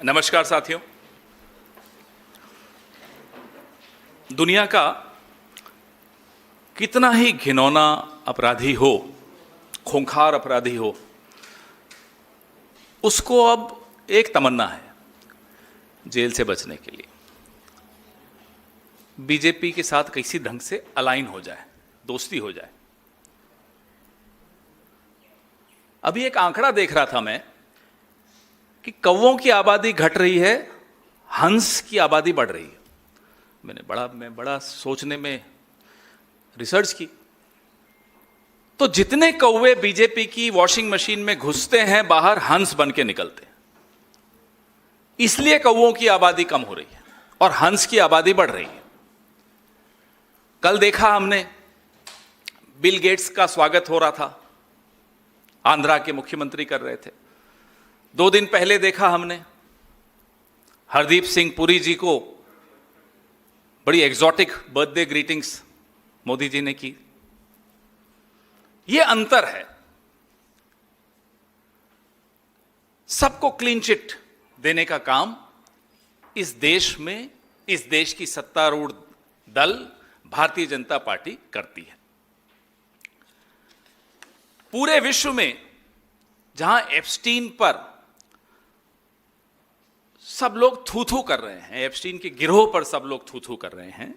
नमस्कार साथियों। दुनिया का कितना ही घिनौना अपराधी हो, खूंखार अपराधी हो, उसको अब एक तमन्ना है, जेल से बचने के लिए बीजेपी के साथ किसी ढंग से अलाइन हो जाए, दोस्ती हो जाए। अभी एक आंकड़ा देख रहा था मैं कि कौवों की आबादी घट रही है, हंस की आबादी बढ़ रही है। मैं बड़ा सोचने में रिसर्च की, तो जितने कौवे बीजेपी की वॉशिंग मशीन में घुसते हैं, बाहर हंस बन के निकलते हैं। इसलिए कौवों की आबादी कम हो रही है और हंस की आबादी बढ़ रही है। कल देखा हमने, बिल गेट्स का स्वागत हो रहा था, आंध्रा के मुख्यमंत्री कर रहे थे। 2 दिन पहले देखा हमने, हरदीप सिंह पुरी जी को बड़ी exotic birthday greetings Modi ji ने की। यह अंतर है। सबको क्लीन चिट देने का काम इस देश में, इस देश की सत्तारूढ़ दल भारतीय जनता पार्टी करती है। पूरे विश्व में जहां एप्स्टीन पर सब लोग थू थू कर रहे हैं, एप्स्टीन के गिरोह पर सब लोग थू थू कर रहे हैं,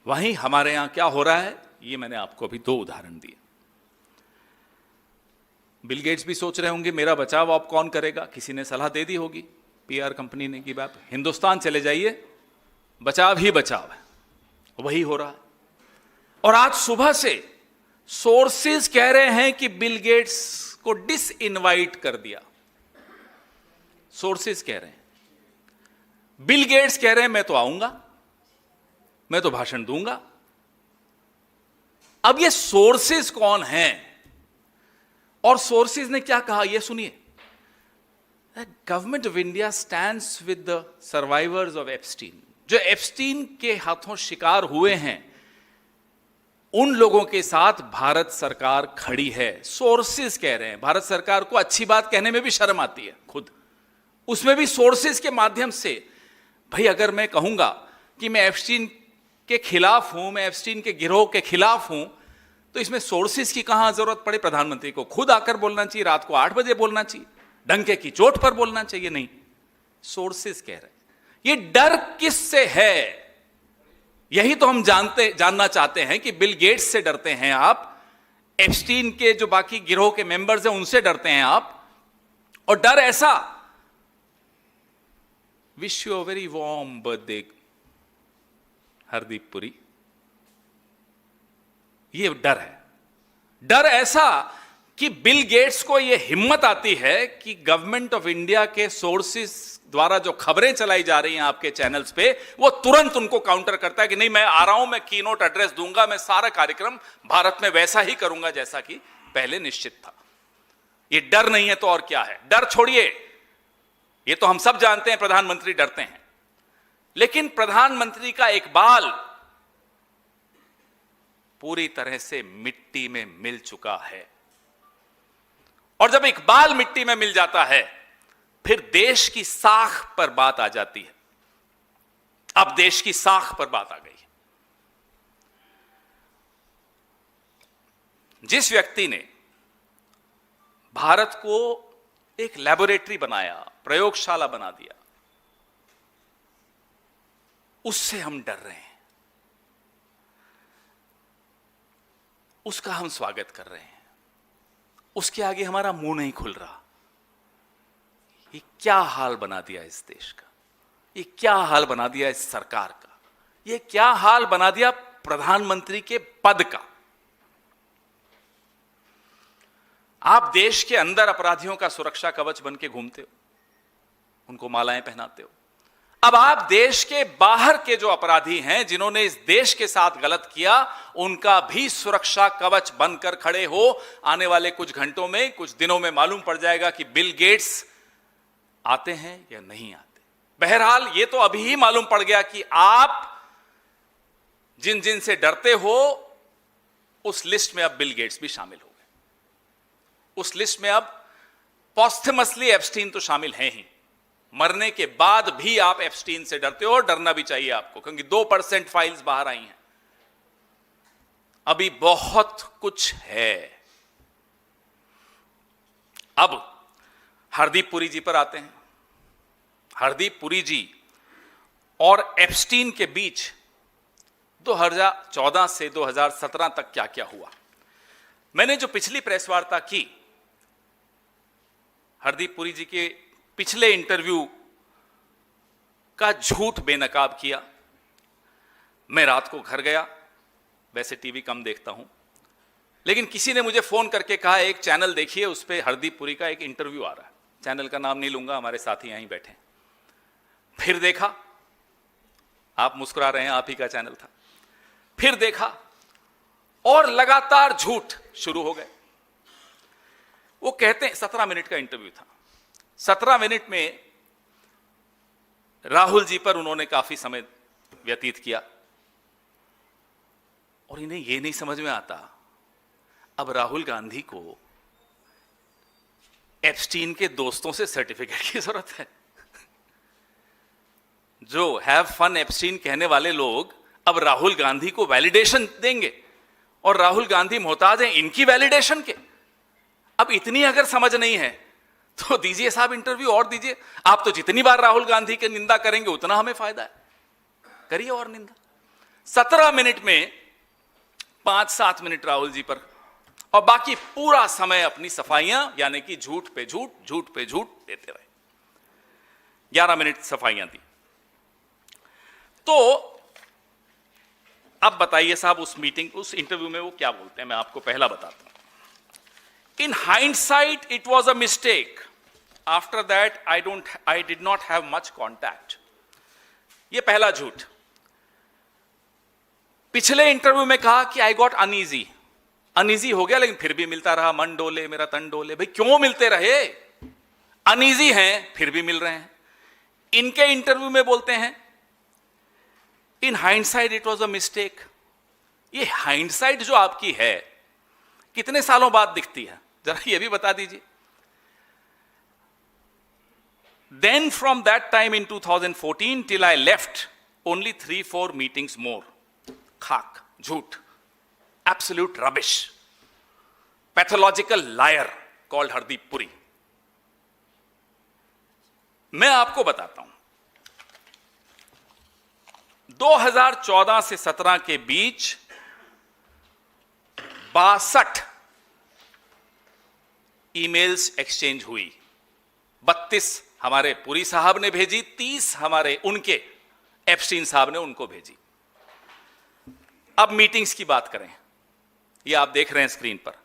वहीं हमारे यहां क्या हो रहा है, ये मैंने आपको अभी 2 उदाहरण दिए। बिल गेट्स भी सोच रहे होंगे मेरा बचाव अब कौन करेगा, किसी ने सलाह दे दी होगी, पीआर कंपनी ने कि आप हिंदुस्तान चले जाइए, बचाव ही बचाव है। वही हो रहा है। और आज सुबह से सोर्सेज कह रहे हैं कि बिल गेट्स को डिसइनवाइट कर दिया। सोर्सेज कह रहे हैं, बिल गेट्स कह रहे हैं मैं तो आऊंगा, मैं तो भाषण दूंगा। अब ये सोर्सेज कौन हैं और सोर्सेज ने क्या कहा, ये सुनिए। Government of India stands with the survivors of Epstein. जो एप्स्टीन के हाथों शिकार हुए हैं, उन लोगों के साथ भारत सरकार खड़ी है। सोर्सेज कह रहे हैं। भारत सरकार को अच्छी बात कहने में भी शर्म आती है खुद, उसमें भी सोर्सेज के माध्यम से। भाई अगर मैं कहूंगा कि मैं एप्स्टीन के खिलाफ हूं, मैं एप्स्टीन के गिरोह के खिलाफ हूं, तो इसमें सोर्सेज की कहां जरूरत पड़े। प्रधानमंत्री को खुद आकर बोलना चाहिए, रात को 8 बजे बोलना चाहिए, डंके की चोट पर बोलना चाहिए। नहीं, सोर्सेज कह रहे हैं। ये डर किससे है, यही तो हम जानना चाहते हैं कि बिल गेट्स से डरते हैं आप, एप्स्टीन के जो बाकी गिरोह के मेंबर्स हैं उनसे डरते हैं आप। और डर ऐसा, wish you a very warm birthday Hardeep Puri, ये डर है। डर ऐसा कि बिल गेट्स को यह हिम्मत आती है कि गवर्नमेंट ऑफ इंडिया के सोर्सेज द्वारा जो खबरें चलाई जा रही हैं आपके चैनल्स पे, वो तुरंत उनको काउंटर करता है कि नहीं, मैं आ रहा हूं, मैं कीनोट एड्रेस दूंगा, मैं सारा कार्यक्रम भारत में वैसा ही करूंगा जैसा कि पहले निश्चित था। ये डर नहीं है तो और क्या है। डर छोड़िए, ये तो हम सब जानते हैं प्रधानमंत्री डरते हैं, लेकिन प्रधानमंत्री का एक बाल पूरी तरह से मिट्टी में मिल चुका है। और जब एक बाल मिट्टी में मिल जाता है, फिर देश की साख पर बात आ जाती है। अब देश की साख पर बात आ गई है। जिस व्यक्ति ने भारत को एक लैबोरेटरी बनाया, प्रयोगशाला बना दिया, उससे हम डर रहे हैं, उसका हम स्वागत कर रहे हैं, उसके आगे हमारा मुंह नहीं खुल रहा। ये क्या हाल बना दिया इस देश का, ये क्या हाल बना दिया इस सरकार का, ये क्या हाल बना दिया प्रधानमंत्री के पद का। आप देश के अंदर अपराधियों का सुरक्षा कवच बन के घूमते हो, उनको मालाएं पहनाते हो। अब आप देश के बाहर के जो अपराधी हैं, जिन्होंने इस देश के साथ गलत किया, उनका भी सुरक्षा कवच बनकर खड़े हो। आने वाले कुछ घंटों में, कुछ दिनों में मालूम पड़ जाएगा कि बिल गेट्स आते हैं या नहीं आते। बहरहाल ये तो अभी ही मालूम पड़ गया कि आप जिन जिन से डरते हो, उस लिस्ट में अब बिल गेट्स भी शामिल हो गए। उस लिस्ट में अब पॉस्थमसली एप्स्टीन तो शामिल हैं ही, मरने के बाद भी आप एप्स्टीन से डरते हो, और डरना भी चाहिए आपको, क्योंकि 2% फाइल्स बाहर आई हैं। अभी बहुत कुछ है। अब हरदीप पुरी जी पर आते हैं। हरदीप पुरी जी और एप्स्टीन के बीच 2014 से 2017 तक क्या क्या हुआ। मैंने जो पिछली प्रेस वार्ता की, हरदीप पुरी जी के पिछले इंटरव्यू का झूठ बेनकाब किया। मैं रात को घर गया, वैसे टीवी कम देखता हूं, लेकिन किसी ने मुझे फोन करके कहा एक चैनल देखिए, उस पर हरदीप पुरी का एक इंटरव्यू आ रहा है। चैनल का नाम नहीं लूंगा, हमारे साथी यहीं बैठे। फिर देखा, आप मुस्कुरा रहे हैं, आप ही का चैनल था। फिर देखा, और लगातार झूठ शुरू हो गए। वो कहते हैं 17 मिनट का इंटरव्यू था। 17 मिनट में राहुल जी पर उन्होंने काफी समय व्यतीत किया, और इन्हें यह नहीं समझ में आता अब राहुल गांधी को एप्स्टीन के दोस्तों से सर्टिफिकेट की जरूरत है। जो हैव फन एप्स्टीन कहने वाले लोग अब राहुल गांधी को वैलिडेशन देंगे, और राहुल गांधी मोहताज हैं इनकी वैलिडेशन के। अब इतनी अगर समझ नहीं है तो दीजिए साहब इंटरव्यू, और दीजिए। आप तो जितनी बार राहुल गांधी की निंदा करेंगे उतना हमें फायदा है, करिए और निंदा। 17 मिनट में 5-7 मिनट राहुल जी पर, और बाकी पूरा समय अपनी सफाइयां, यानी कि झूठ पे झूठ, झूठ पे झूठ देते रहे। 11 मिनट सफाइयां दी। तो अब बताइए साहब, उस मीटिंग, उस इंटरव्यू में वो क्या बोलते हैं, मैं आपको पहला बताता हूं। In hindsight, it was a mistake. After that, I did not have much contact. ये पहला झूठ। पिछले इंटरव्यू में कहा कि I got uneasy. अनईजी हो गया, लेकिन फिर भी मिलता रहा। मन डोले मेरा तन डोले। भाई क्यों मिलते रहे? अनईजी हैं, फिर भी मिल रहे हैं। इनके इंटरव्यू में बोलते हैं in hindsight it was a mistake. ये हाइंडसाइट जो आपकी है कितने सालों बाद दिखती है, जरा ये भी बता दीजिए। Then from that time in 2014 till I left only 3-4 meetings more. खाक, झूठ, absolute rubbish, pathological liar called Hardeep Puri. मैं आपको बताता हूं, 2014 से 17 के बीच 62 ईमेल्स एक्सचेंज हुई। 32 हमारे पुरी साहब ने भेजी, 30 हमारे उनके एप्स्टीन साहब ने उनको भेजी। अब मीटिंग्स की बात करें, ये आप देख रहे हैं स्क्रीन पर।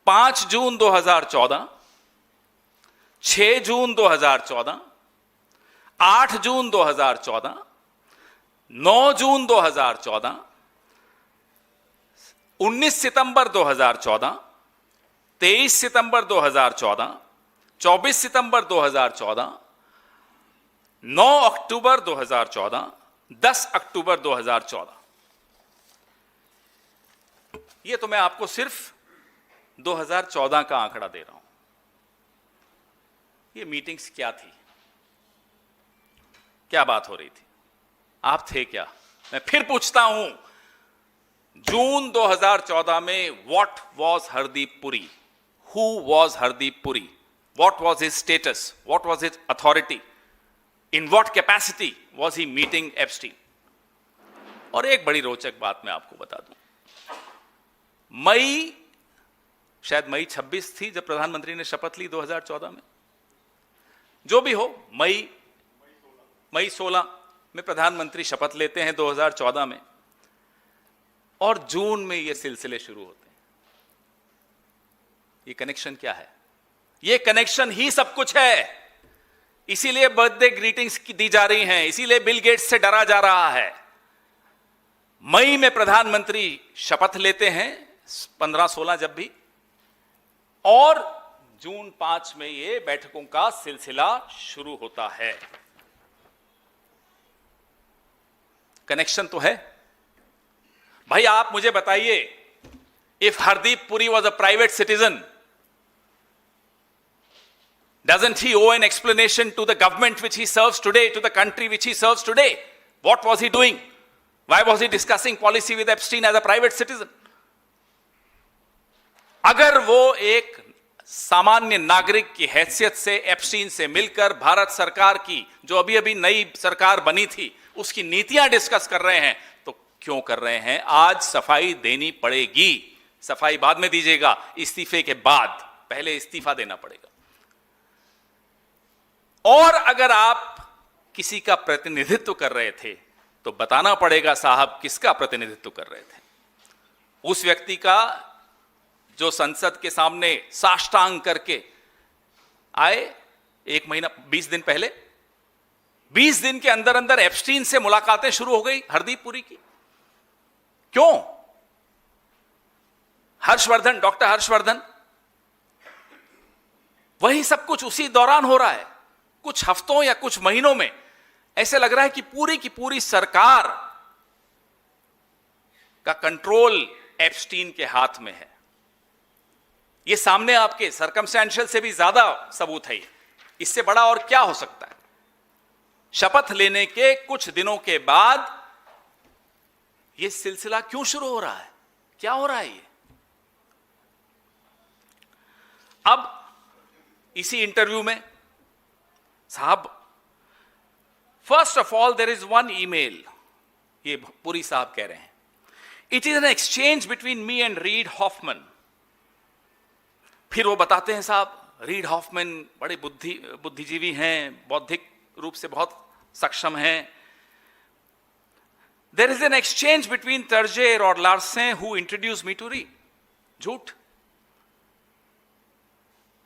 5 जून 2014, 6 जून 2014, 8 जून 2014, 9 जून 2014, 19 सितंबर 2014, 23 सितंबर 2014, 24 सितंबर 2014, 9 अक्टूबर 2014, 10 अक्टूबर 2014। ये तो मैं आपको सिर्फ 2014 का आंकड़ा दे रहा हूं। ये मीटिंग्स क्या थी, क्या बात हो रही थी, आप थे क्या? मैं फिर पूछता हूं, जून 2014 में what was Hardeep Puri? Who was Hardeep Puri? What was his status? What was his authority? In what capacity was he meeting Epstein? और एक बड़ी रोचक बात मैं आपको बता दूं, शायद मई 26 थी जब प्रधानमंत्री ने शपथ ली 2014 में। जो भी हो, मई 16 में प्रधानमंत्री शपथ लेते हैं 2014 में, और जून में ये सिलसिले शुरू होते हैं। ये कनेक्शन क्या है? ये कनेक्शन ही सब कुछ है। इसीलिए बर्थडे ग्रीटिंग्स दी जा रही हैं, इसीलिए बिल गेट्स से डरा जा रहा है। मई में प्रधानमंत्री शपथ लेते हैं, 15-16 जब भी, और जून 5 में ये बैठकों का सिलसिला शुरू होता है। कनेक्शन तो है भाई। आप मुझे बताइए, if Hardeep Puri was a private citizen, Doesn't he owe an explanation to the government which he serves today, to the country which he serves today? What was he doing? Why was he discussing policy with Epstein as a private citizen? अगर वो एक सामान्य नागरिक की हैसियत से Epstein से मिलकर भारत सरकार की जो अभी अभी नई सरकार बनी थी उसकी नीतियां डिस्कस कर रहे हैं, तो क्यों कर रहे हैं? आज सफाई देनी पड़ेगी। सफाई बाद में दीजिएगा, इस्तीफे के बाद, पहले इस्तीफा देना पड़ेगा। और अगर आप किसी का प्रतिनिधित्व कर रहे थे तो बताना पड़ेगा साहब किसका प्रतिनिधित्व कर रहे थे। उस व्यक्ति का जो संसद के सामने साष्टांग करके आए 1 महीना 20 दिन पहले, 20 दिन के अंदर अंदर एप्स्टीन से मुलाकातें शुरू हो गई हरदीप पुरी की। क्यों? हर्षवर्धन, डॉक्टर हर्षवर्धन, वही सब कुछ उसी दौरान हो रहा है। कुछ हफ्तों या कुछ महीनों में ऐसे लग रहा है कि पूरी सरकार का कंट्रोल एप्स्टीन के हाथ में है। यह सामने आपके सर्कमस्टेंशियल से भी ज्यादा सबूत है। इससे बड़ा और क्या हो सकता है? शपथ लेने के कुछ दिनों के बाद यह सिलसिला क्यों शुरू हो रहा है? क्या हो रहा है ये? अब इसी इंटरव्यू में साहब, first of all there is one email, ये पुरी साहब कह रहे हैं, it is an exchange between me and Reid Hoffman. फिर वो बताते हैं साहब रीड हॉफमैन बड़े बुद्धिजीवी हैं, बौद्धिक रूप से बहुत सक्षम हैं। There is an exchange between Terje और Larsen who introduce me to Reid. झूठ।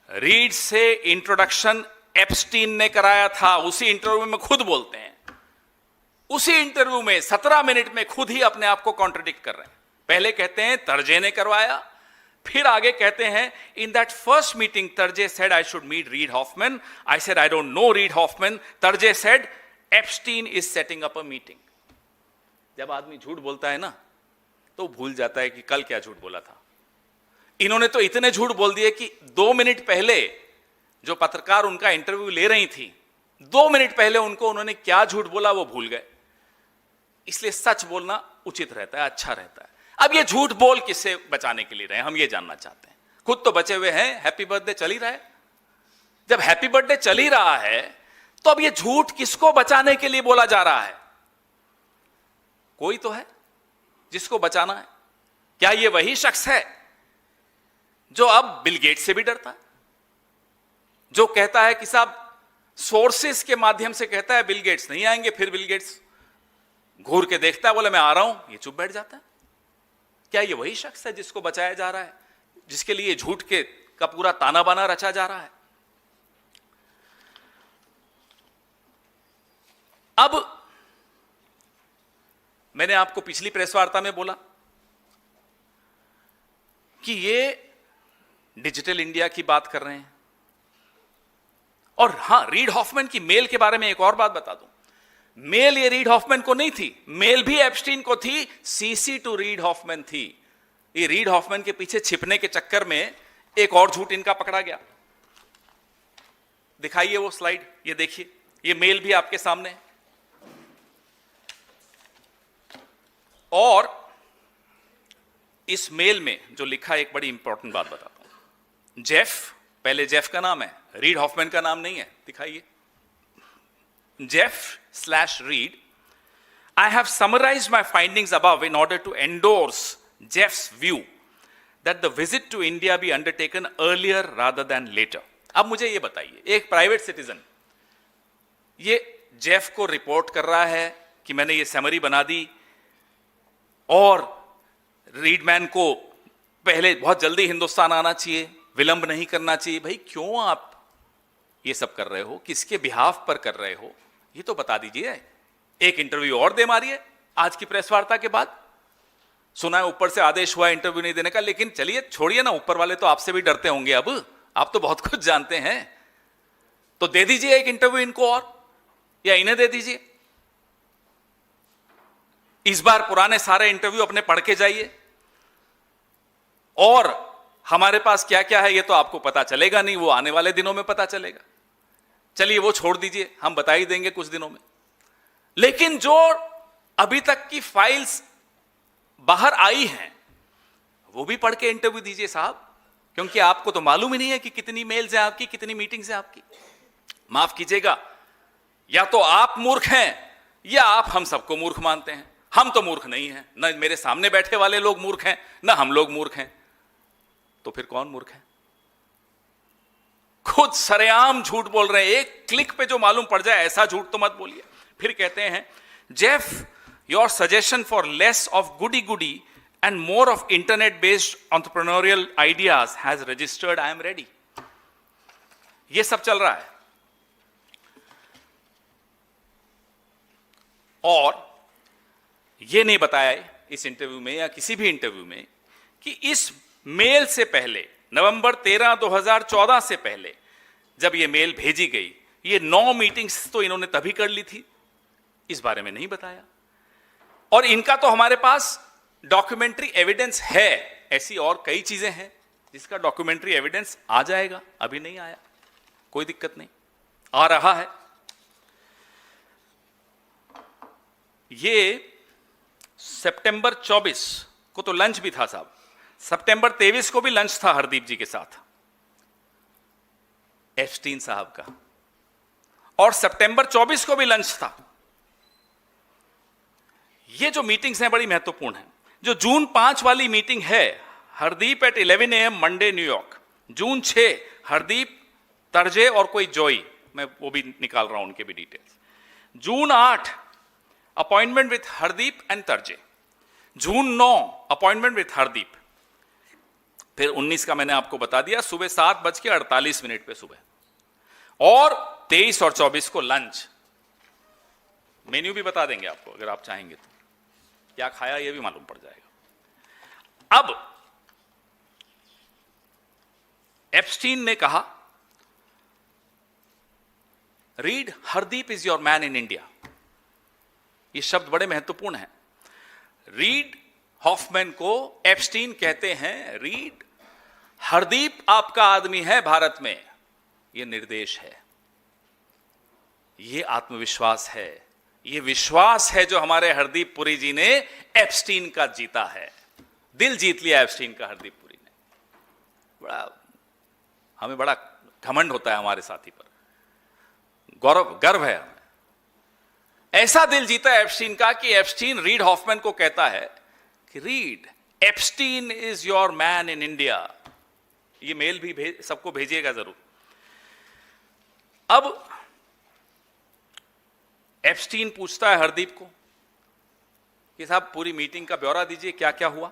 रीड से इंट्रोडक्शन एप्स्टीन ने कराया था। उसी इंटरव्यू में खुद बोलते हैं, उसी इंटरव्यू में 17 मिनट में खुद ही अपने आप को कॉन्ट्रडिक्ट कर रहे हैं। पहले कहते हैं तर्जे ने करवाया, फिर आगे कहते हैं in that first meeting Terje said I should meet Reid Hoffman, I said I don't know Reid Hoffman, Terje said Epstein is setting up a meeting. जब आदमी झूठ बोलता है ना तो भूल जाता है कि कल क्या झूठ बोला था। इन्होंने तो इतने झूठ बोल दिए कि 2 मिनट पहले जो पत्रकार उनका इंटरव्यू ले रही थी, 2 मिनट पहले उन्होंने क्या झूठ बोला वो भूल गए। इसलिए सच बोलना उचित रहता है, अच्छा रहता है। अब ये झूठ बोल किससे बचाने के लिए रहे, हम ये जानना चाहते हैं। खुद तो बचे हुए हैं, हैप्पी बर्थडे चल ही रहा है। जब हैप्पी बर्थडे चल ही रहा है तो अब ये झूठ किसको बचाने के लिए बोला जा रहा है? कोई तो है जिसको बचाना है। क्या ये वही शख्स है जो अब बिल गेट्स से भी डरता है, जो कहता है कि साहब सोर्सेस के माध्यम से कहता है बिल गेट्स नहीं आएंगे, फिर बिल गेट्स घूर के देखता है, बोले मैं आ रहा हूं, ये चुप बैठ जाता है? क्या ये वही शख्स है जिसको बचाया जा रहा है, जिसके लिए झूठ के का पूरा ताना बाना रचा जा रहा है? अब मैंने आपको पिछली प्रेस वार्ता में बोला कि ये डिजिटल इंडिया की बात कर रहे हैं। और हां, रीड हॉफमैन की मेल के बारे में एक और बात बता दूं। मेल ये रीड हॉफमैन को नहीं थी, मेल भी एप्स्टीन को थी, सीसी टू रीड हॉफमैन थी। ये रीड हॉफमैन के पीछे छिपने के चक्कर में एक और झूठ इनका पकड़ा गया। दिखाइए वो स्लाइड, ये देखिए, ये मेल भी आपके सामने है। और इस मेल में जो लिखा है, एक बड़ी इंपॉर्टेंट बात बताता हूं। जेफ, पहले जेफ का नाम है, रीड हॉफमैन का नाम नहीं है। दिखाइए, Jeff/Reed, I have summarized my findings above in order to endorse Jeff's view that the visit to India be undertaken earlier rather than later. अब मुझे ये बताइए, एक प्राइवेट सिटीजन ये जेफ को रिपोर्ट कर रहा है कि मैंने ये समरी बना दी और रीडमैन को पहले बहुत जल्दी हिंदुस्तान आना चाहिए, विलंब नहीं करना चाहिए। भाई क्यों आप ये सब कर रहे हो, किसके बिहाफ पर कर रहे हो, ये तो बता दीजिए। एक इंटरव्यू और दे मारिए आज की प्रेस वार्ता के बाद। सुना है ऊपर से आदेश हुआ इंटरव्यू नहीं देने का, लेकिन चलिए छोड़िए ना, ऊपर वाले तो आपसे भी डरते होंगे। अब आप तो बहुत कुछ जानते हैं, तो दे दीजिए एक इंटरव्यू इनको और, या इन्हें दे दीजिए। इस बार पुराने सारे इंटरव्यू अपने पढ़ के जाइए और हमारे पास क्या क्या है ये तो आपको पता चलेगा नहीं, वो आने वाले दिनों में पता चलेगा। चलिए वो छोड़ दीजिए, हम बता ही देंगे कुछ दिनों में। लेकिन जो अभी तक की फाइल्स बाहर आई हैं वो भी पढ़ के इंटरव्यू दीजिए साहब, क्योंकि आपको तो मालूम ही नहीं है कि कितनी मेल्स हैं आपकी, कितनी मीटिंग्स हैं आपकी। माफ कीजिएगा, या तो आप मूर्ख हैं या आप हम सबको मूर्ख मानते हैं। हम तो मूर्ख नहीं हैं, न मेरे सामने बैठे वाले लोग मूर्ख हैं, न हम लोग मूर्ख हैं। तो फिर कौन मूर्ख है? खुद सरेआम झूठ बोल रहे हैं, एक क्लिक पे जो मालूम पड़ जाए ऐसा झूठ तो मत बोलिए। फिर कहते हैं, Jeff, your suggestion for less of goody goody and more of internet based entrepreneurial ideas has registered, I am ready। ये सब चल रहा है। और ये नहीं बताया इस इंटरव्यू में या किसी भी इंटरव्यू में कि इस मेल से पहले, नवंबर 13, 2014 से पहले जब ये मेल भेजी गई, ये 9 मीटिंग्स तो इन्होंने तभी कर ली थी, इस बारे में नहीं बताया। और इनका तो हमारे पास डॉक्यूमेंट्री एविडेंस है, ऐसी और कई चीजें हैं जिसका डॉक्यूमेंट्री एविडेंस आ जाएगा, अभी नहीं आया, कोई दिक्कत नहीं, आ रहा है। ये सितंबर 24 को तो लंच भी था साहब, सितंबर 23 को भी लंच था हरदीप जी के साथ, एप्स्टीन साहब का, और सितंबर 24 को भी लंच था। ये जो मीटिंग्स हैं बड़ी महत्वपूर्ण हैं। जो जून 5 वाली मीटिंग है, Hardeep at 11 AM Monday New York, June 6 Hardeep, Terje और कोई जॉई, मैं वो भी निकाल रहा हूं उनके भी details. June 8 appointment with Hardeep and Terje, June 9 appointment with Hardeep, फिर 19 का मैंने आपको बता दिया, सुबह 7:48 पे सुबह, और 23 और 24 को लंच। मेन्यू भी बता देंगे आपको अगर आप चाहेंगे तो, क्या खाया ये भी मालूम पड़ जाएगा। अब एप्स्टीन ने कहा, read Hardeep is your man in India. ये शब्द बड़े महत्वपूर्ण हैं। रीड हॉफमैन को एप्स्टीन कहते हैं, रीड हरदीप आपका आदमी है भारत में। ये निर्देश है, ये आत्मविश्वास है, ये विश्वास है जो हमारे हरदीप पुरी जी ने एप्स्टीन का जीता है। दिल जीत लिया एप्स्टीन का हरदीप पुरी ने। हमें बड़ा घमंड होता है हमारे साथी पर, गर्व है हमें। ऐसा दिल जीता है एप्स्टीन का कि एप्स्टीन रीड हॉफमैन को कहता है कि read, Epstein is your man in India. ये मेल भी सबको भेजिएगा जरूर। अब एप्स्टीन पूछता है हरदीप को कि साहब पूरी मीटिंग का ब्यौरा दीजिए, क्या क्या हुआ।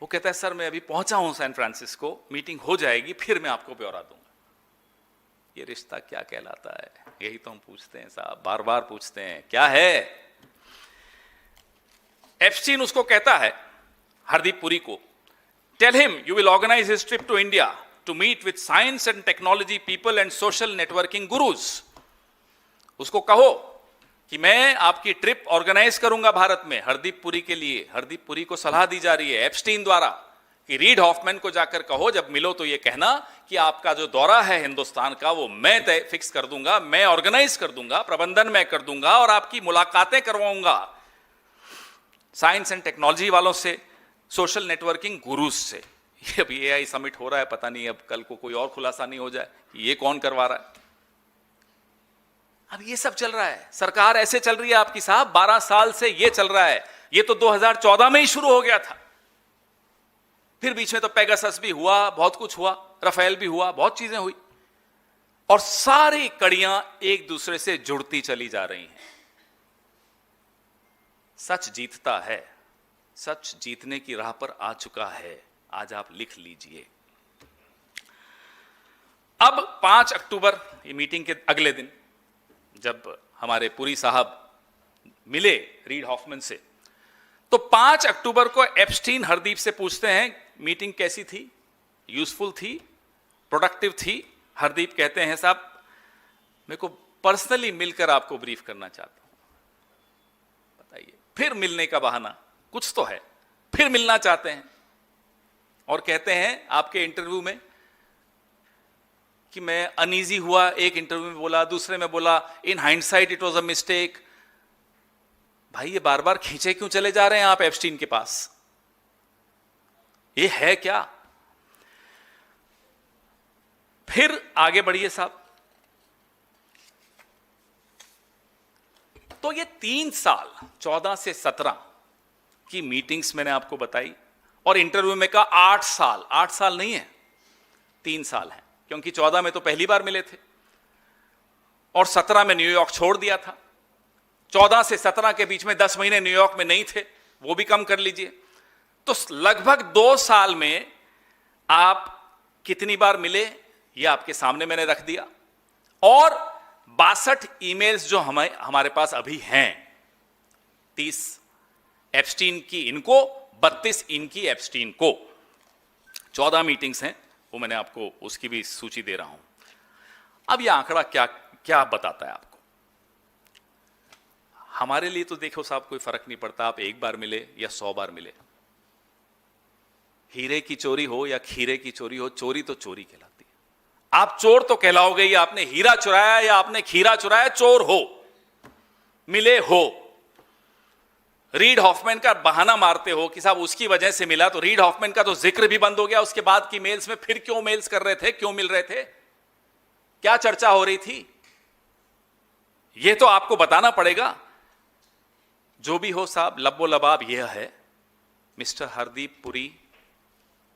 वो कहता है, सर मैं अभी पहुंचा हूं सैन फ्रांसिस्को, मीटिंग हो जाएगी फिर मैं आपको ब्यौरा दूंगा। ये रिश्ता क्या कहलाता है? यही तो हम पूछते हैं साहब, बार बार पूछते हैं, क्या है। एप्स्टीन उसको कहता है, हरदीप पुरी को, tell him you will organize his trip to India to meet with science and technology people and social networking gurus. उसको कहो कि मैं आपकी ट्रिप ऑर्गेनाइज करूंगा भारत में हरदीप पुरी के लिए। हरदीप पुरी को सलाह दी जा रही है एप्स्टीन द्वारा कि रीड हॉफमैन को जाकर कहो, जब मिलो तो ये कहना कि आपका जो दौरा है हिंदुस्तान का वो मैं तय फिक्स कर दूंगा, मैं ऑर्गेनाइज कर दूंगा, प्रबंधन मैं कर दूंगा और आपकी मुलाकातें करवाऊंगा साइंस एंड टेक्नोलॉजी वालों से, सोशल नेटवर्किंग गुरुज से। ये अभी एआई समिट हो रहा है, पता नहीं अब कल को कोई और खुलासा नहीं हो जाए कि ये कौन करवा रहा है। अब ये सब चल रहा है, सरकार ऐसे चल रही है आपकी साहब, 12 साल से ये चल रहा है। ये तो 2014 में ही शुरू हो गया था, फिर बीच में तो पेगासस भी हुआ, बहुत कुछ हुआ, राफेल भी हुआ, बहुत चीजें हुई, और सारी कड़ियां एक दूसरे से जुड़ती चली जा रही हैं। सच जीतता है, सच जीतने की राह पर आ चुका है, आज आप लिख लीजिए। अब 5 अक्टूबर, ये मीटिंग के अगले दिन, जब हमारे पुरी साहब मिले रीड हॉफमैन से, तो 5 अक्टूबर को एप्स्टीन हरदीप से पूछते हैं मीटिंग कैसी थी, यूजफुल थी, प्रोडक्टिव थी। हरदीप कहते हैं, साहब मेरे को पर्सनली मिलकर आपको ब्रीफ करना चाहता हूं। बताइए, फिर मिलने का बहाना कुछ तो है, फिर मिलना चाहते हैं। और कहते हैं आपके इंटरव्यू में कि मैं अनईजी हुआ, एक इंटरव्यू में बोला, दूसरे में बोला in hindsight it was a mistake. भाई ये बार बार खींचे क्यों चले जा रहे हैं आप एप्स्टीन के पास? ये है क्या? फिर आगे बढ़िए साहब। तो ये 3 साल 14 से 17 की मीटिंग्स मैंने आपको बताई, और इंटरव्यू में कहा 8 साल। 8 साल नहीं है, 3 साल है, क्योंकि 14 में तो पहली बार मिले थे और 17 में न्यूयॉर्क छोड़ दिया था। 14 से 17 के बीच में 10 महीने न्यूयॉर्क में नहीं थे, वो भी कम कर लीजिए। तो लगभग 2 साल में आप कितनी बार मिले, ये आपके सामने मैंने रख दिया। और 62 ईमेल्स जो हमारे पास अभी हैं, 30 एप्स्टीन की इनको, 32 इनकी एप्स्टीन को। 14 मीटिंग्स हैं, वो मैंने आपको उसकी भी सूची दे रहा हूं। अब यह आंकड़ा क्या क्या बताता है आपको? हमारे लिए तो देखो साहब कोई फर्क नहीं पड़ता आप 1 बार मिले या 100 बार मिले। हीरे की चोरी हो या खीरे की चोरी हो, चोरी तो चोरी कहलाती है। आप चोर तो कहलाओगे, या आपने हीरा चुराया या आपने खीरा चुराया, चोर हो, मिले हो। रीड हॉफमैन का बहाना मारते हो कि साहब उसकी वजह से मिला, तो रीड हॉफमैन का तो जिक्र भी बंद हो गया उसके बाद की मेल्स में। फिर क्यों मेल्स कर रहे थे, क्यों मिल रहे थे, क्या चर्चा हो रही थी, यह तो आपको बताना पड़ेगा। जो भी हो साहब, लब्बो लबाब यह है, mister Hardeep Puri,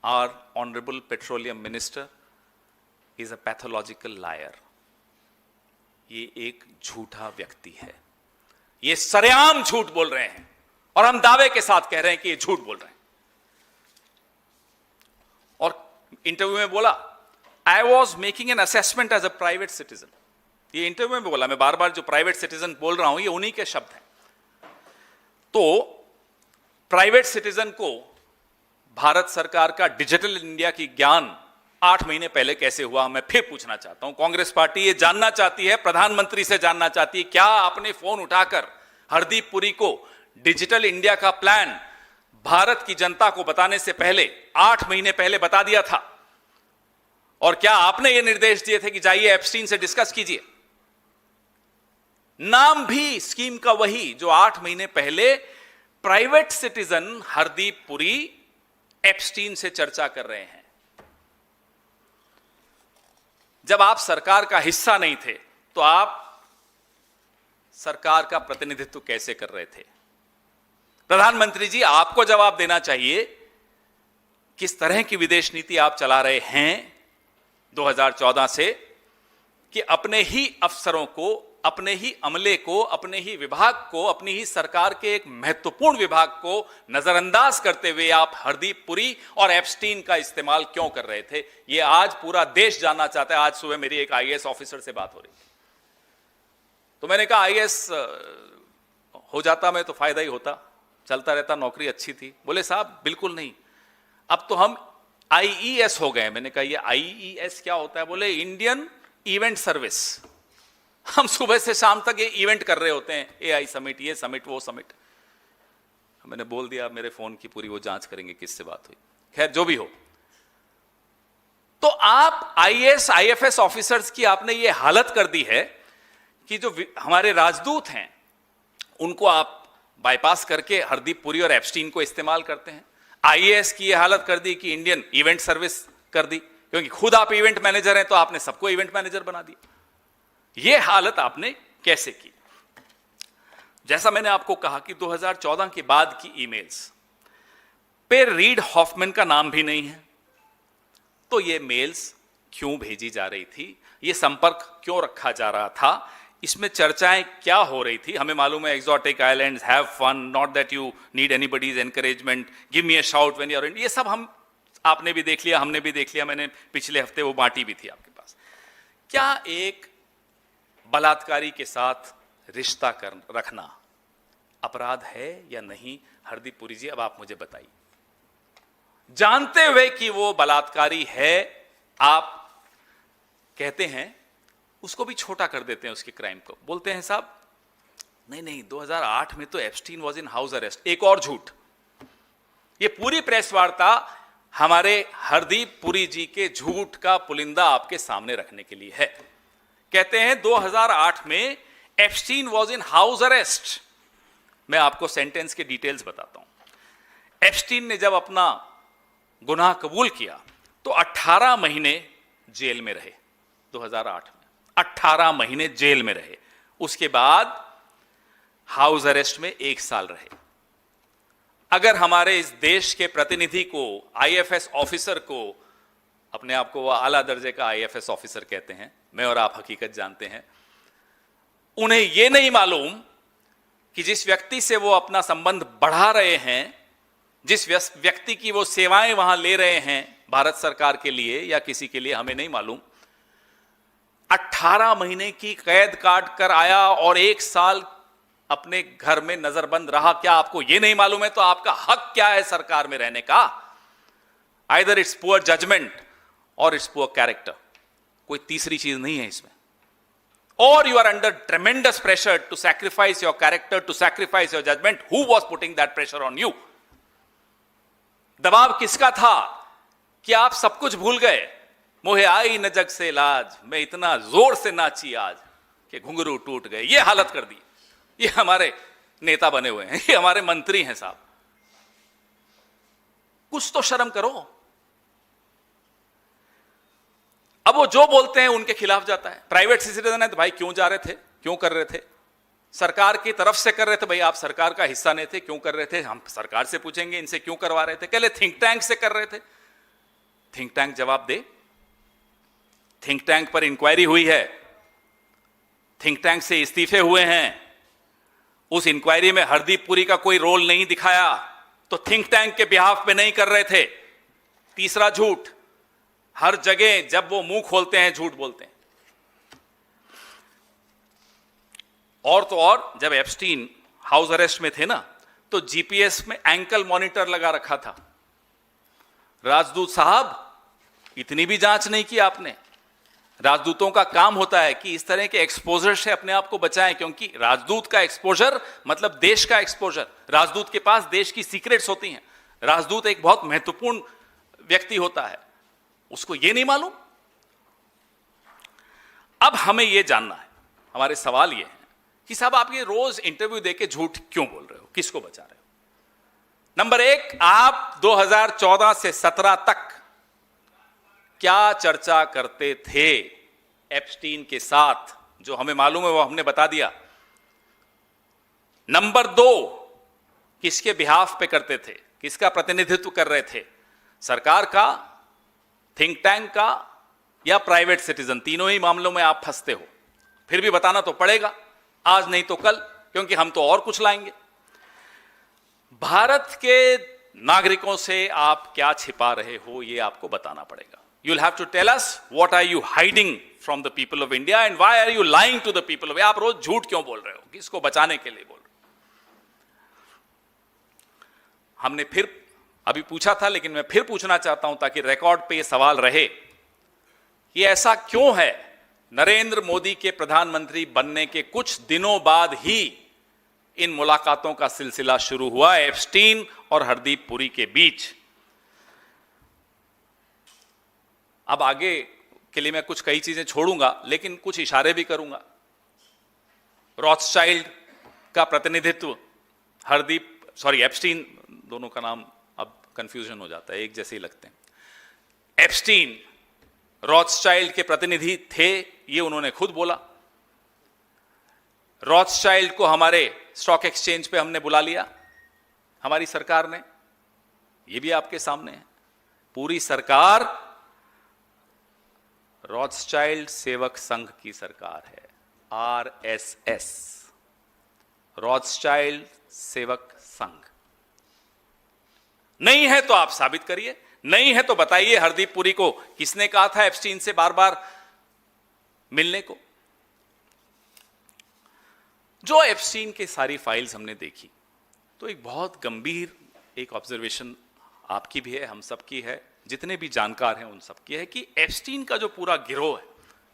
our honourable petroleum minister, is a pathological liar. ये एक झूठा व्यक्ति है, ये सरेआम झूठ बोल रहे हैं, और हम दावे के साथ कह रहे हैं कि ये झूठ बोल रहे हैं। और इंटरव्यू में बोला, I was making an assessment as a private citizen. ये इंटरव्यू में बोला, मैं बार बार जो प्राइवेट सिटीजन बोल रहा हूं ये उन्हीं के शब्द हैं। तो प्राइवेट सिटीजन को भारत सरकार का डिजिटल इंडिया की ज्ञान 8 महीने पहले कैसे हुआ, मैं फिर पूछना चाहता हूं। कांग्रेस पार्टी ये जानना चाहती है, प्रधानमंत्री से जानना चाहती है, क्या आपने फोन उठाकर हरदीप पुरी को डिजिटल इंडिया का प्लान भारत की जनता को बताने से पहले 8 महीने पहले बता दिया था? और क्या आपने ये निर्देश दिए थे कि जाइए एप्स्टीन से डिस्कस कीजिए? नाम भी स्कीम का वही जो 8 महीने पहले private citizen Hardeep Puri Epstein से चर्चा कर रहे हैं। जब आप सरकार का हिस्सा नहीं थे तो आप सरकार का प्रतिनिधित्व कैसे कर रहे थे? प्रधानमंत्री जी, आपको जवाब देना चाहिए, किस तरह की विदेश नीति आप चला रहे हैं 2014 से, कि अपने ही अफसरों को, अपने ही अमले को, अपने ही विभाग को, अपनी ही सरकार के एक महत्वपूर्ण विभाग को नजरअंदाज करते हुए आप हरदीप पुरी और एप्स्टीन का इस्तेमाल क्यों कर रहे थे? यह आज पूरा देश जानना चाहता है। आज सुबह मेरी एक आईएएस ऑफिसर से बात हो रही थी, तो मैंने कहा आईएएस हो जाता मैं तो फायदा ही होता, चलता रहता, नौकरी अच्छी थी। बोले साहब बिल्कुल नहीं, अब तो हम आईईएस हो गए। मैंने कहा ये आईईएस क्या होता है? बोले इंडियन इवेंट सर्विस। हम सुबह से शाम तक ये इवेंट कर रहे होते हैं, एआई समिट, ये समिट, वो समिट। मैंने बोल दिया मेरे फोन की पूरी वो जांच करेंगे किससे बात हुई। खैर जो भी हो, तो आप आईएएस आईएफएस ऑफिसर्स की आपने ये हालत कर दी है कि जो हमारे राजदूत हैं उनको आप बाईपास करके हरदीप पुरी और एप्स्टीन को इस्तेमाल करते हैं। आईएएस की ये हालत कर दी कि इंडियन इवेंट सर्विस कर दी, क्योंकि खुद आप इवेंट मैनेजर हैं तो आपने सबको इवेंट मैनेजर बना दिया। ये हालत आपने कैसे की? जैसा मैंने आपको कहा कि 2014 के बाद की ईमेल्स पे रीड हॉफमैन का नाम भी नहीं है, तो ये मेल्स क्यों भेजी जा रही थी, ये संपर्क क्यों रखा जा रहा था, इसमें चर्चाएं क्या हो रही थी? हमें मालूम है exotic islands, have fun, not that you need anybody's encouragement, give me a shout when you are in, ये सब हम आपने भी देख लिया, हमने भी देख लिया, मैंने पिछले हफ्ते वो बांटी भी थी आपके पास। क्या एक बलात्कारी के साथ रिश्ता रखना अपराध है या नहीं? हरदीप पुरी जी, अब आप मुझे बताइए। जानते हुए कि वो बलात्कारी है, आप कहते हैं, उसको भी छोटा कर देते हैं उसके क्राइम को, बोलते हैं साहब नहीं नहीं 2008 में तो Epstein was in house arrest. एक और झूठ, ये पूरी प्रेस वार्ता हमारे हरदीप पुरी जी के झूठ का पुलिंदा आपके सामने रखने के लिए है। कहते हैं 2008 में Epstein was in house arrest. मैं आपको सेंटेंस के डिटेल्स बताता हूं। एप्स्टीन ने जब अपना गुनाह कबूल किया तो 18 महीने जेल में रहे। 2008 में 18 महीने जेल में रहे। उसके बाद हाउस अरेस्ट में 1 साल रहे। अगर हमारे इस देश के प्रतिनिधि को, आईएफएस ऑफिसर को, अपने आप को वह आला दर्जे का आईएफएस ऑफिसर कहते हैं, मैं और आप हकीकत जानते हैं, उन्हें यह नहीं मालूम कि जिस व्यक्ति से वो अपना संबंध बढ़ा रहे हैं, जिस व्यक्ति की वो सेवाएं वहां ले रहे हैं भारत सरकार के लिए या किसी के लिए, हमें नहीं मालूम, 18 महीने की कैद काट कर आया और 1 साल अपने घर में नजरबंद रहा। क्या आपको यह नहीं मालूम है तो आपका हक क्या है सरकार में रहने का? Either it's poor judgement or it's poor character, कोई तीसरी चीज नहीं है इसमें। और you are under tremendous pressure to sacrifice your character, to sacrifice your judgement. Who was putting that pressure on you? दबाव किसका था कि आप सब कुछ भूल गए? मोहे आई न जग से लाज, मैं इतना जोर से नाची आज कि घुंघरू टूट गए। ये हालत कर दी। ये हमारे नेता बने हुए हैं, ये हमारे मंत्री हैं साहब। कुछ तो शर्म करो। अब वो जो बोलते हैं उनके खिलाफ जाता है। प्राइवेट सिटीजन है तो भाई क्यों जा रहे थे, क्यों कर रहे थे? सरकार की तरफ से कर रहे थे, भाई आप सरकार का हिस्सा नहीं थे, क्यों कर रहे थे? हम सरकार से पूछेंगे इनसे क्यों करवा रहे थे। कहले थिंक टैंक से कर रहे थे। थिंक टैंक जवाब दे। थिंक टैंक पर इंक्वायरी हुई है, थिंक टैंक से इस्तीफे हुए हैं, उस इंक्वायरी में हरदीप पुरी का कोई रोल नहीं दिखाया, तो थिंक टैंक के बिहाफ पे नहीं कर रहे थे। तीसरा झूठ, हर जगह जब वो मुंह खोलते हैं झूठ बोलते हैं। और तो और जब एप्स्टीन हाउस अरेस्ट में थे ना, तो जीपीएस में एंकल मॉनिटर लगा रखा था। राजदूत साहब, इतनी भी जांच नहीं की आपने। राजदूतों का काम होता है कि इस तरह के एक्सपोजर से अपने आप को बचाएं, क्योंकि राजदूत का एक्सपोजर मतलब देश का एक्सपोजर। राजदूत के पास देश की सीक्रेट्स होती हैं। राजदूत एक बहुत महत्वपूर्ण व्यक्ति होता है, उसको यह नहीं मालूम। अब हमें यह जानना है, हमारे सवाल यह है कि साहब आप ये रोज इंटरव्यू देके झूठ क्यों बोल रहे हो, किसको बचा रहे हो? नंबर 1, आप 2014 से 17 तक क्या चर्चा करते थे एप्स्टीन के साथ, जो हमें मालूम है वो हमने बता दिया। नंबर 2, किसके बिहाफ पे करते थे, किसका प्रतिनिधित्व कर रहे थे? सरकार का, थिंक टैंक का या प्राइवेट सिटीजन? तीनों ही मामलों में आप फंसते हो। फिर भी बताना तो पड़ेगा, आज नहीं तो कल, क्योंकि हम तो और कुछ लाएंगे। भारत के नागरिकों से आप क्या छिपा रहे हो, यह आपको बताना पड़ेगा। You'll have to tell us what are you hiding from the people of India and why are you lying to the people of India? आप रोज झूठ क्यों बोल रहे हो, किसको बचाने के लिए बोल रहे हो? हमने फिर अभी पूछा था, लेकिन मैं फिर पूछना चाहता हूं ताकि रिकॉर्ड पे ये सवाल रहे कि ऐसा क्यों है नरेंद्र मोदी के प्रधानमंत्री बनने के कुछ दिनों बाद ही इन मुलाकातों का सिलसिला शुरू हुआ एप्स्टीन और हरदीप पुरी के बीच। अब आगे के लिए मैं कुछ कई चीजें छोड़ूंगा, लेकिन कुछ इशारे भी करूंगा। रॉथस्चाइल्ड का प्रतिनिधित्व एप्स्टीन, दोनों का नाम अब कंफ्यूजन हो जाता है, एक जैसे ही लगते हैं। एप्स्टीन रॉथस्चाइल्ड के प्रतिनिधि थे, ये उन्होंने खुद बोला। रॉथस्चाइल्ड को हमारे स्टॉक एक्सचेंज पे हमने बुला लिया, हमारी सरकार ने, ये भी आपके सामने है। पूरी सरकार रॉथस्चाइल्ड सेवक संघ की सरकार है, आरएसएस, रॉथस्चाइल्ड सेवक संघ। नहीं है तो आप साबित करिए, नहीं है तो बताइए हरदीप पुरी को किसने कहा था एप्स्टीन से बार बार मिलने को। जो एप्स्टीन के सारी फाइल्स हमने देखी तो एक बहुत गंभीर एक ऑब्जर्वेशन आपकी भी है, हम सबकी है, जितने भी जानकार हैं उन सबकी है कि एप्स्टीन का जो पूरा गिरोह है,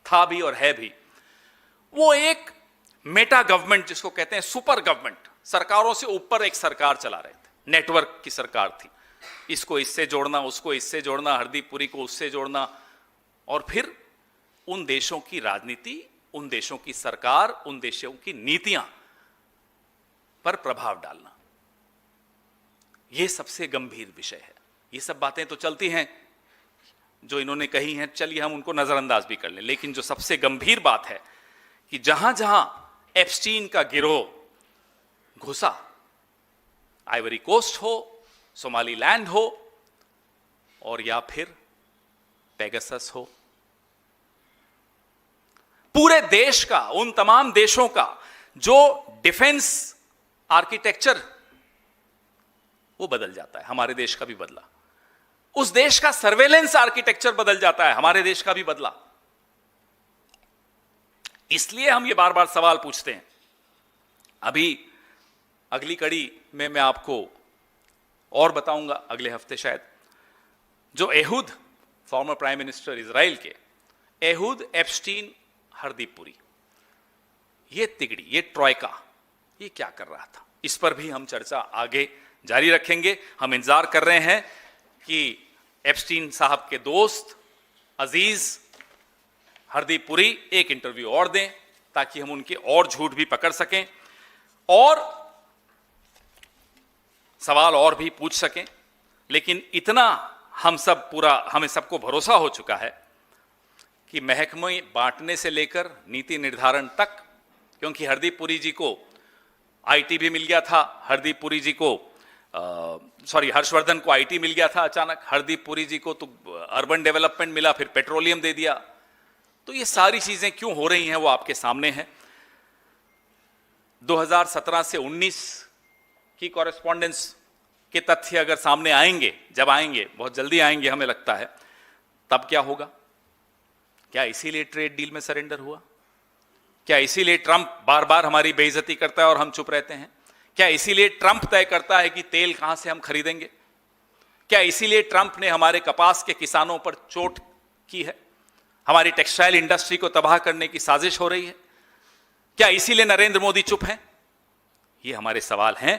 था भी और है भी, वो एक मेटा गवर्नमेंट जिसको कहते हैं सुपर गवर्नमेंट, सरकारों से ऊपर एक सरकार चला रहे थे, नेटवर्क की सरकार थी। इसको इससे जोड़ना, उसको इससे जोड़ना, हरदीप पुरी को उससे जोड़ना, और फिर उन देशों की राजनीति, उन देशों की सरकार, उन देशों की नीतियां पर प्रभाव डालना। यह सबसे गंभीर विषय है। ये सब बातें तो चलती हैं जो इन्होंने कही हैं, चलिए हम उनको नजरअंदाज भी कर लें, लेकिन जो सबसे गंभीर बात है कि जहां जहां एप्स्टीन का गिरोह घुसा, आइवरी कोस्ट हो, सोमालीलैंड हो, और या फिर पेगासस हो, पूरे देश का, उन तमाम देशों का जो डिफेंस आर्किटेक्चर वो बदल जाता है। हमारे देश का भी बदला। उस देश का सर्वेलेंस आर्किटेक्चर बदल जाता है, हमारे देश का भी बदला। इसलिए हम ये बार बार सवाल पूछते हैं। अभी अगली कड़ी में मैं आपको और बताऊंगा, अगले हफ्ते शायद, जो एहुद, फॉर्मर प्राइम मिनिस्टर इजराइल के, एहुद, एप्स्टीन, हरदीप पुरी, ये तिगड़ी, ये ट्रॉयका, ये क्या कर रहा था, इस पर भी हम चर्चा आगे जारी रखेंगे। हम इंतजार कर रहे हैं कि एप्स्टीन साहब के दोस्त अजीज हरदीप पुरी एक इंटरव्यू और दें, ताकि हम उनके और झूठ भी पकड़ सकें और सवाल और भी पूछ सकें। लेकिन इतना हमें सबको भरोसा हो चुका है कि महकमे बांटने से लेकर नीति निर्धारण तक, क्योंकि हरदीप पुरी जी को आईटी भी मिल गया था, हरदीप पुरी जी को हर्षवर्धन को आईटी मिल गया था अचानक, हरदीप पुरी जी को तो अर्बन डेवलपमेंट मिला, फिर पेट्रोलियम दे दिया। तो ये सारी चीजें क्यों हो रही हैं वो आपके सामने है। 2017 से 19 की कॉरेस्पॉन्डेंस के तथ्य अगर सामने आएंगे, जब आएंगे, बहुत जल्दी आएंगे हमें लगता है, तब क्या होगा? क्या इसीलिए ट्रेड डील में सरेंडर हुआ? क्या इसीलिए ट्रंप बार बार हमारी बेइज्जती करता है और हम चुप रहते हैं? क्या इसीलिए ट्रंप तय करता है कि तेल कहां से हम खरीदेंगे? क्या इसीलिए ट्रंप ने हमारे कपास के किसानों पर चोट की है? हमारी टेक्सटाइल इंडस्ट्री को तबाह करने की साजिश हो रही है? क्या इसीलिए नरेंद्र मोदी चुप हैं? ये हमारे सवाल हैं